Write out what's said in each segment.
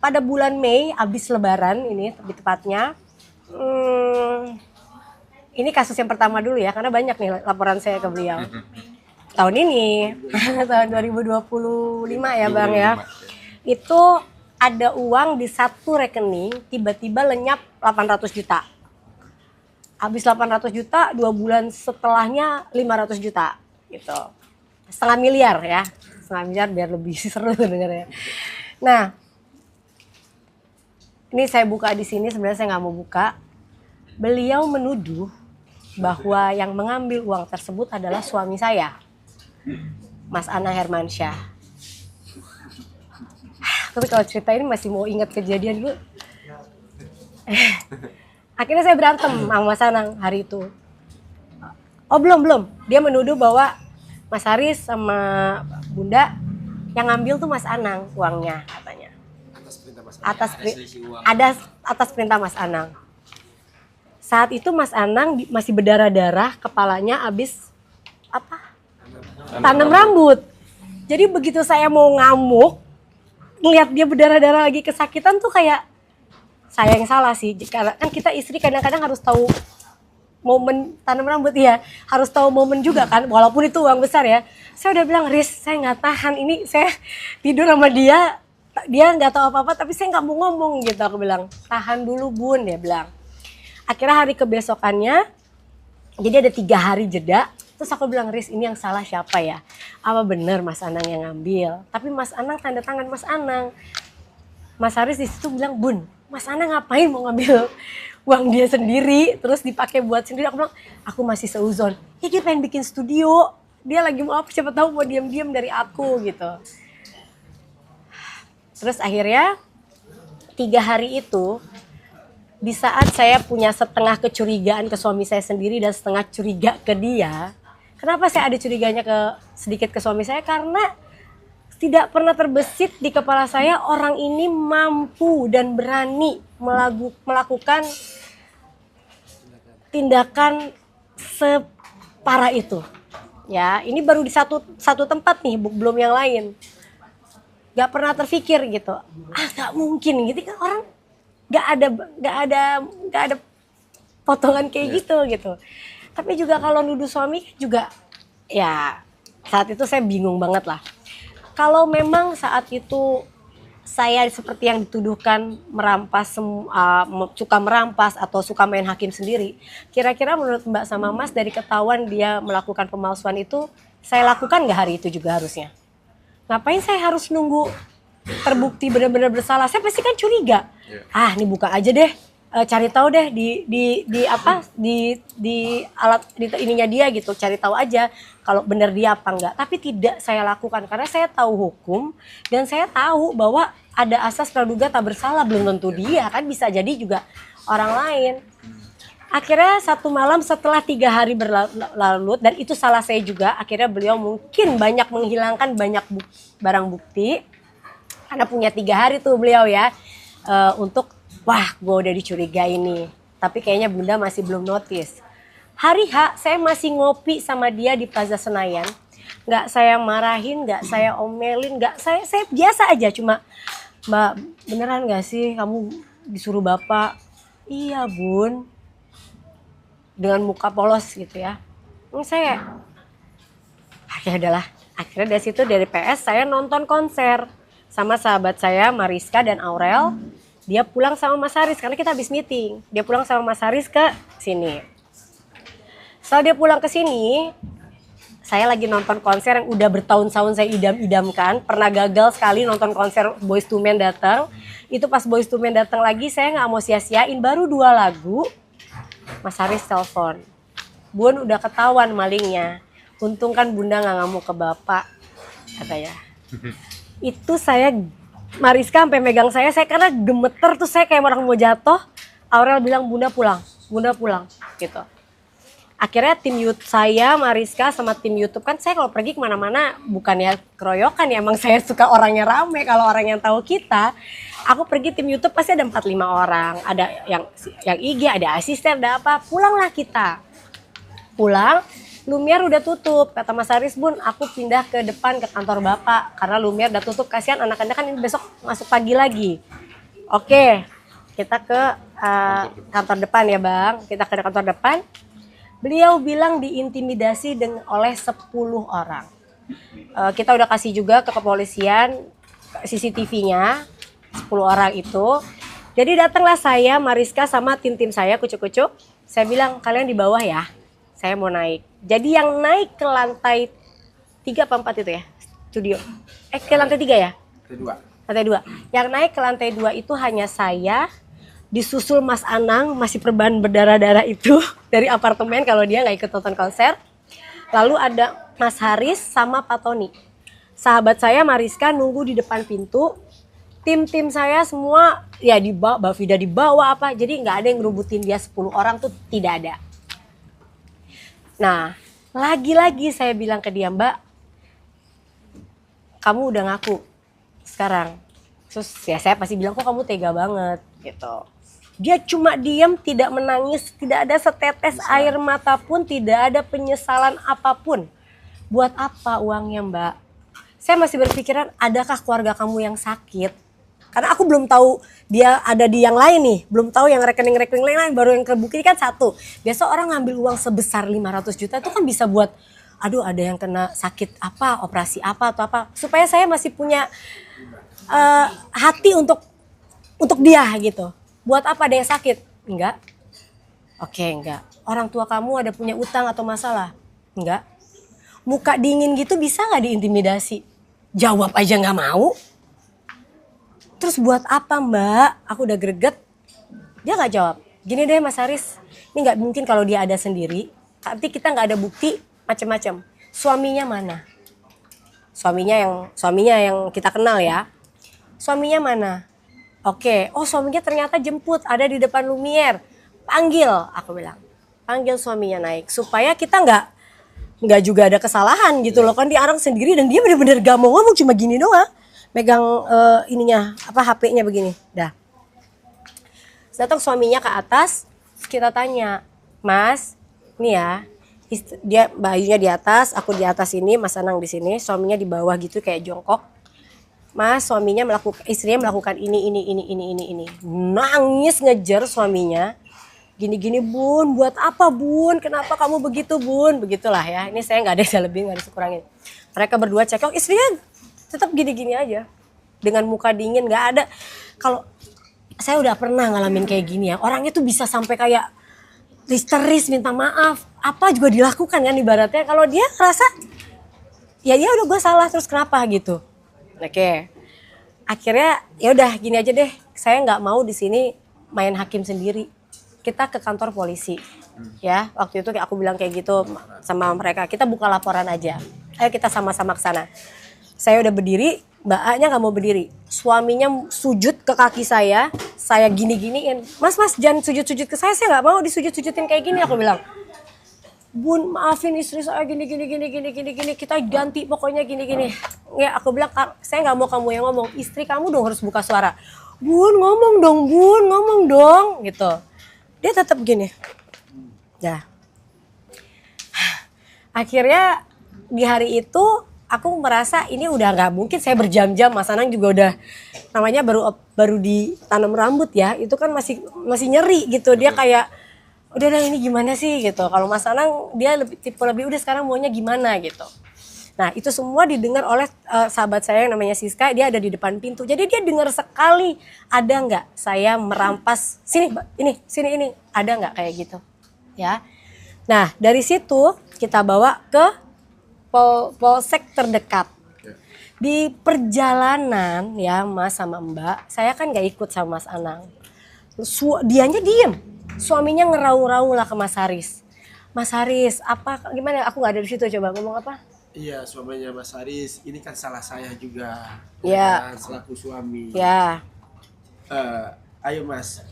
pada bulan Mei habis Lebaran ini lebih tepatnya. Ini kasus yang pertama dulu ya, karena banyak nih laporan saya ke beliau. Tahun ini, tahun 2025 ya Bang ya. Itu ada uang di satu rekening, tiba-tiba lenyap 800 juta. Habis 800 juta, 2 bulan setelahnya 500 juta gitu. Setengah miliar ya. Setengah miliar biar lebih seru dengarnya. Nah, ini saya buka di sini, sebenarnya saya nggak mau buka. Beliau menuduh bahwa yang mengambil uang tersebut adalah suami saya, Mas Anang Hermansyah. Tapi kalau cerita ini masih mau ingat kejadian dulu. Akhirnya saya berantem sama Mas Anang hari itu. Oh belum. Dia menuduh bahwa Mas Haris sama Bunda yang ngambil tuh Mas Anang uangnya katanya. Atas perintah Mas Anang. Saat itu Mas Anang masih berdarah-darah, kepalanya habis tanam rambut. Jadi begitu saya mau ngamuk, ngeliat dia berdarah-darah lagi kesakitan tuh kayak saya yang salah sih. Karena kan kita istri kadang-kadang harus tahu momen tanam rambut ya, harus tahu momen juga kan, walaupun itu uang besar ya. Saya udah bilang, Riz, saya nggak tahan ini, saya tidur sama dia nggak tahu apa-apa, tapi saya nggak mau ngomong gitu. Aku bilang, tahan dulu Bun, dia bilang. Akhirnya hari kebesokannya, jadi ada 3 hari jeda. Terus aku bilang, Riz, ini yang salah siapa ya? Apa bener Mas Anang yang ngambil? Tapi Mas Anang tanda tangan Mas Anang. Mas Haris di situ bilang, Bun, Mas Anang ngapain mau ngambil uang dia sendiri, terus dipakai buat sendiri? Aku bilang, aku masih seuzon. Ya dia pengen bikin studio. Dia lagi mau apa? Siapa tahu mau diam-diam dari aku gitu. Terus akhirnya 3 hari itu, di saat saya punya setengah kecurigaan ke suami saya sendiri dan setengah curiga ke dia. Kenapa saya ada curiganya sedikit ke suami saya? Karena tidak pernah terbesit di kepala saya orang ini mampu dan berani melakukan tindakan separah itu. Ya, ini baru di satu tempat nih, belum yang lain. Gak pernah terfikir gitu. Gak mungkin gitu kan, orang gak ada potongan kayak gitu. Tapi juga kalau nuduh suami juga ya saat itu saya bingung banget lah. Kalau memang saat itu saya seperti yang dituduhkan suka merampas atau suka main hakim sendiri, kira-kira menurut Mbak sama Mas dari ketahuan dia melakukan pemalsuan itu, saya lakukan gak hari itu juga harusnya? Ngapain saya harus nunggu terbukti benar-benar bersalah? Saya pasti kan curiga. Ini buka aja deh, cari tahu deh di alat ininya dia gitu, cari tahu aja kalau benar dia apa enggak. Tapi tidak saya lakukan karena saya tahu hukum dan saya tahu bahwa ada asas praduga tak bersalah, belum tentu dia kan, bisa jadi juga orang lain. Akhirnya satu malam setelah 3 hari berlalu, dan itu salah saya juga, akhirnya beliau mungkin banyak menghilangkan banyak barang bukti karena punya 3 hari tuh beliau ya, untuk wah gue udah dicurigai nih, tapi kayaknya Bunda masih belum notice. Hari H saya masih ngopi sama dia di Plaza Senayan, nggak saya marahin, nggak saya omelin, nggak saya biasa aja, cuma Mbak beneran nggak sih kamu disuruh Bapak? Iya Bun, dengan muka polos gitu ya. Saya ya udahlah, akhirnya dari situ dari PS saya nonton konser sama sahabat saya Mariska dan Aurel. Dia pulang sama Mas Haris karena kita habis meeting. Dia pulang sama Mas Haris ke sini. Setelah dia pulang ke sini, saya lagi nonton konser yang udah bertahun-tahun saya idam-idamkan. Pernah gagal sekali nonton konser Boyz II Men datang. Itu pas Boyz II Men datang lagi, saya nggak mau sia-siain, baru 2 lagu. Mas Haris telepon, Bun udah ketahuan malingnya. Untung kan Bunda nggak ngamuk ke Bapak, katanya. Itu saya, Mariska sampai megang saya karena gemeter tuh, saya kayak orang mau jatuh. Aurel bilang Bunda pulang gitu. Akhirnya tim YouTube saya, Mariska sama tim YouTube, kan saya kalau pergi kemana-mana bukannya keroyokan ya, emang saya suka orangnya rame. Kalau orang yang tahu kita, aku pergi tim YouTube pasti ada 4-5 orang, ada yang IG, ada asisten, ada apa. Pulanglah kita. Pulang, Lumiere udah tutup. Kata Mas Haris, Bun, aku pindah ke depan ke kantor Bapak karena Lumiere udah tutup. Kasihan anak-anak kan ini besok masuk pagi lagi. Oke, kita ke kantor depan ya Bang. Kita ke kantor depan. Beliau bilang diintimidasi oleh 10 orang. Kita udah kasih juga ke kepolisian CCTV-nya 10 orang itu. Jadi datanglah saya, Mariska sama tim-tim saya, kucuk-kucuk. Saya bilang kalian di bawah ya, saya mau naik. Jadi yang naik ke lantai 3 apa 4 itu ya, studio. Ke lantai 3 ya? Lantai 2. Yang naik ke lantai 2 itu hanya saya, disusul Mas Anang, masih perban berdarah-darah itu dari apartemen kalau dia nggak ikut nonton konser. Lalu ada Mas Haris sama Pak Tony. Sahabat saya Mariska nunggu di depan pintu. Tim-tim saya semua ya dibawa, Mbak Vida dibawa apa. Jadi nggak ada yang ngerubutin dia 10 orang tuh, tidak ada. Nah, lagi-lagi saya bilang ke dia, Mbak, kamu udah ngaku sekarang. Terus ya saya pasti bilang kok kamu tega banget gitu. Dia cuma diam, tidak menangis, tidak ada setetes air mata pun, tidak ada penyesalan apapun. Buat apa uangnya Mbak? Saya masih berpikiran adakah keluarga kamu yang sakit? Karena aku belum tahu dia ada di yang lain nih. Belum tahu yang rekening-rekening lain, baru yang terbukti kan satu. Biasa orang ngambil uang sebesar 500 juta itu kan bisa buat, aduh ada yang kena sakit apa, operasi apa atau apa. Supaya saya masih punya hati untuk dia gitu. Buat apa ada yang sakit? Enggak. Oke, enggak. Orang tua kamu ada punya utang atau masalah? Enggak. Muka dingin gitu bisa nggak diintimidasi? Jawab aja nggak mau. Terus buat apa Mbak? Aku udah greget. Dia nggak jawab. Gini deh Mas Haris, ini nggak mungkin kalau dia ada sendiri. Nanti kita nggak ada bukti macam-macam. Suaminya mana? Suaminya yang kita kenal ya. Suaminya mana? Oke, oh suaminya ternyata jemput, ada di depan Lumiere. Panggil, aku bilang. Panggil suaminya naik supaya kita nggak juga ada kesalahan gitu loh, kan dia orang sendiri dan dia benar-benar gak mau ngomong, cuma gini doang. Megang ininya apa HP-nya begini. Dah. Datang suaminya ke atas, kita tanya, "Mas, ini ya, dia bayunya di atas, aku di atas ini, Mas Anang di sini, suaminya di bawah gitu kayak jongkok. Mas, istrinya melakukan ini. Nangis ngejar suaminya. Gini-gini Bun, buat apa Bun? Kenapa kamu begitu Bun? Begitulah ya. Ini saya nggak ada lebih, nggak ada kurangin. Mereka berdua cekcok, istrinya tetap gini-gini aja. Dengan muka dingin, nggak ada. Kalau saya udah pernah ngalamin kayak gini ya. Orangnya tuh bisa sampai kayak histeris, minta maaf. Apa juga dilakukan kan ibaratnya. Kalau dia ngerasa, ya udah gue salah, terus kenapa gitu. Oke. Akhirnya ya udah gini aja deh. Saya nggak mau di sini main hakim sendiri. Kita ke kantor polisi. Ya, waktu itu aku bilang kayak gitu sama mereka. Kita buka laporan aja. Ayo kita sama-sama ke sana. Saya udah berdiri, Mbak A-nya nggak mau berdiri. Suaminya sujud ke kaki saya gini-giniin. Mas jangan sujud-sujud ke saya nggak mau disujud-sujudin kayak gini, aku bilang. Bun, maafin istri saya gini, kita ganti pokoknya gini. Ya, aku bilang, saya nggak mau kamu yang ngomong, istri kamu dong harus buka suara. Bun, ngomong dong, gitu. Dia tetap gini. Ya. Akhirnya di hari itu aku merasa ini udah nggak mungkin, saya berjam-jam, Mas Anang juga udah namanya baru ditanam rambut ya, itu kan masih nyeri gitu, dia kayak udah ini gimana sih gitu. Kalau Mas Anang dia tipe lebih udah sekarang maunya gimana gitu. Nah itu semua didengar oleh sahabat saya yang namanya Siska, dia ada di depan pintu, jadi dia dengar sekali ada nggak saya merampas sini ada nggak kayak gitu ya. Nah dari situ kita bawa ke polsek terdekat. Di perjalanan ya Mas sama Mbak, saya kan gak ikut sama Mas Anang. Dianya diem, suaminya ngeraung-raung lah ke Mas Haris. Mas Haris, apa gimana? Aku nggak ada di situ, coba ngomong apa? Iya, suaminya Mas Haris, ini kan salah saya juga. Ya. Selaku suami. Ya. Ayo Mas,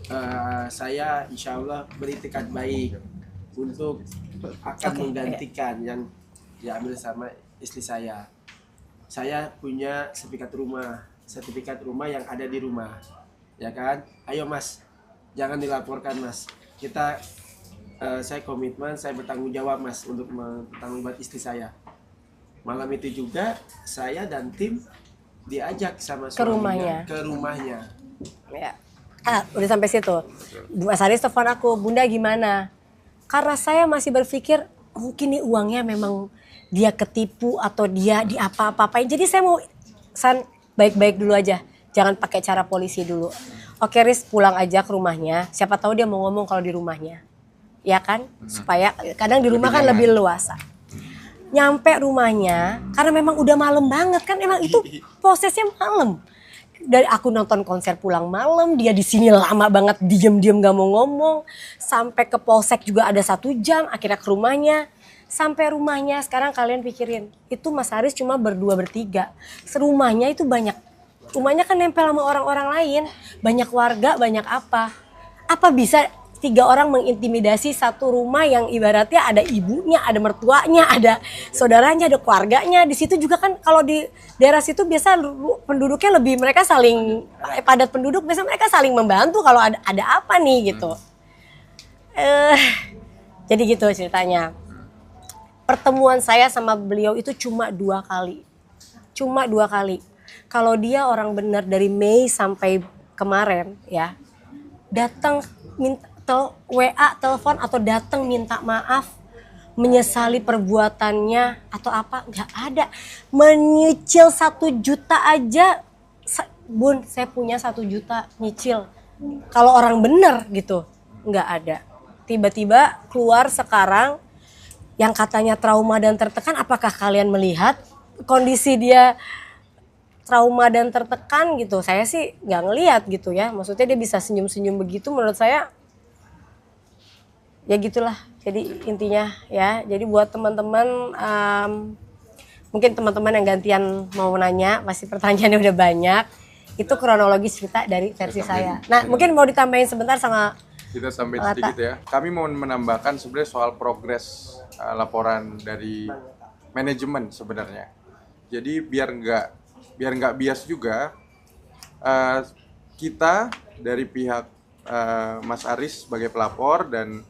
saya insya Allah beritikat baik untuk akan menggantikan yang diambil sama istri saya. Saya punya sertifikat rumah yang ada di rumah, ya kan? Ayo Mas, jangan dilaporkan Mas. Saya komitmen, saya bertanggung jawab Mas untuk bertanggung jawab istri saya. Malam itu juga saya dan tim diajak sama suaminya ke rumahnya. Ya. Udah sampai situ. Mas Haris telepon aku, Bunda gimana? Karena saya masih berpikir mungkin nih uangnya memang dia ketipu atau dia di apa-apain. Jadi saya mau San baik-baik dulu aja. Jangan pakai cara polisi dulu. Oke Riz, pulang aja ke rumahnya. Siapa tahu dia mau ngomong kalau di rumahnya. Ya kan? Supaya kadang di rumah kan lebih luasa. Nyampe rumahnya karena memang udah malam banget kan, emang itu prosesnya malam. Dari aku nonton konser pulang malam, dia di sini lama banget diem-diem gak mau ngomong, sampai ke polsek juga ada 1 jam, akhirnya ke rumahnya. Sampai rumahnya sekarang kalian pikirin, itu Mas Haris cuma berdua bertiga, serumahnya itu banyak, rumahnya kan nempel sama orang-orang lain, banyak warga, banyak apa bisa 3 orang mengintimidasi satu rumah yang ibaratnya ada ibunya, ada mertuanya, ada saudaranya, ada keluarganya. Di situ juga kan kalau di daerah situ biasa penduduknya lebih, mereka saling padat penduduk, biasa mereka saling membantu kalau ada apa nih gitu. Jadi gitu ceritanya. Pertemuan saya sama beliau itu cuma 2 kali. Cuma 2 kali. Kalau dia orang benar dari Mei sampai kemarin ya, datang minta WA, telepon atau datang minta maaf, menyesali perbuatannya atau apa, nggak ada. Menyicil 1 juta aja, Bun saya punya 1 juta nyicil. Kalau orang bener gitu, nggak ada. Tiba-tiba keluar sekarang yang katanya trauma dan tertekan. Apakah kalian melihat kondisi dia trauma dan tertekan gitu? Saya sih nggak ngelihat gitu ya. Maksudnya dia bisa senyum-senyum begitu, menurut saya ya gitulah. Jadi intinya ya, jadi buat teman-teman, mungkin teman-teman yang gantian mau nanya, pasti pertanyaannya udah banyak. Itu kronologis cerita dari versi saya. Nah mungkin mau ditambahin sebentar sama kita sampai sedikit ya. Kami mau menambahkan sebenarnya soal progres laporan dari manajemen sebenarnya. Jadi biar nggak bias juga, kita dari pihak Mas Aris sebagai pelapor dan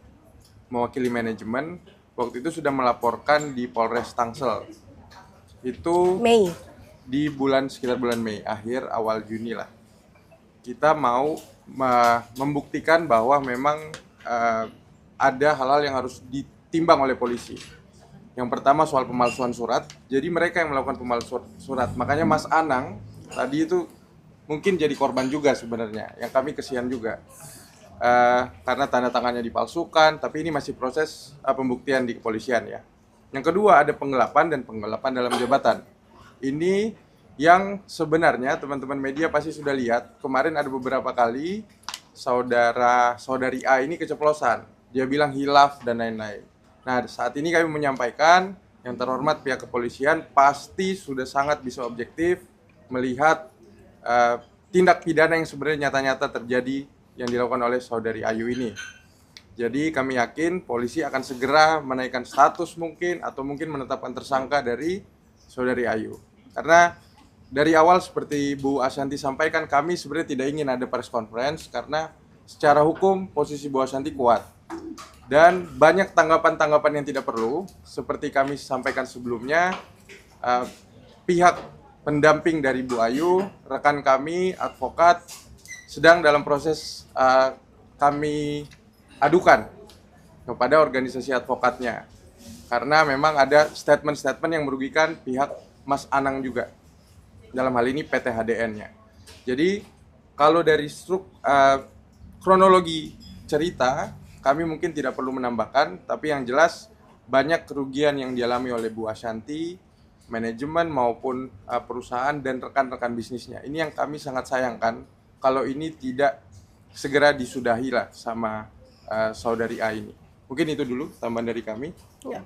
mewakili manajemen waktu itu sudah melaporkan di Polres Tangsel. Itu Mei. Di sekitar bulan Mei, akhir awal Juni lah. Kita mau membuktikan bahwa memang ada hal-hal yang harus ditimbang oleh polisi. Yang pertama soal pemalsuan surat. Jadi mereka yang melakukan pemalsuan surat. Makanya Mas Anang tadi itu mungkin jadi korban juga sebenarnya. Yang kami kesian juga. Karena tanda tangannya dipalsukan, tapi ini masih proses pembuktian di kepolisian ya. Yang kedua ada penggelapan dan penggelapan dalam jabatan. Ini yang sebenarnya teman-teman media pasti sudah lihat, kemarin ada beberapa kali saudari A ini keceplosan. Dia bilang hilaf dan lain-lain. Nah saat ini kami menyampaikan, yang terhormat pihak kepolisian pasti sudah sangat bisa objektif melihat tindak pidana yang sebenarnya nyata-nyata terjadi yang dilakukan oleh saudari Ayu ini. Jadi kami yakin polisi akan segera menaikkan status mungkin atau mungkin menetapkan tersangka dari saudari Ayu. Karena dari awal seperti Bu Ashanti sampaikan, kami sebenarnya tidak ingin ada press conference karena secara hukum posisi Bu Ashanti kuat. Dan banyak tanggapan-tanggapan yang tidak perlu, seperti kami sampaikan sebelumnya, pihak pendamping dari Bu Ayu, rekan kami, advokat, sedang dalam proses kami adukan kepada organisasi advokatnya. Karena memang ada statement-statement yang merugikan pihak Mas Anang juga. Dalam hal ini PT HDN-nya. Jadi kalau dari kronologi cerita, kami mungkin tidak perlu menambahkan, tapi yang jelas banyak kerugian yang dialami oleh Bu Ashanti, manajemen maupun perusahaan dan rekan-rekan bisnisnya. Ini yang kami sangat sayangkan kalau ini tidak segera disudahi lah sama saudari A ini. Mungkin itu dulu tambahan dari kami. Ya.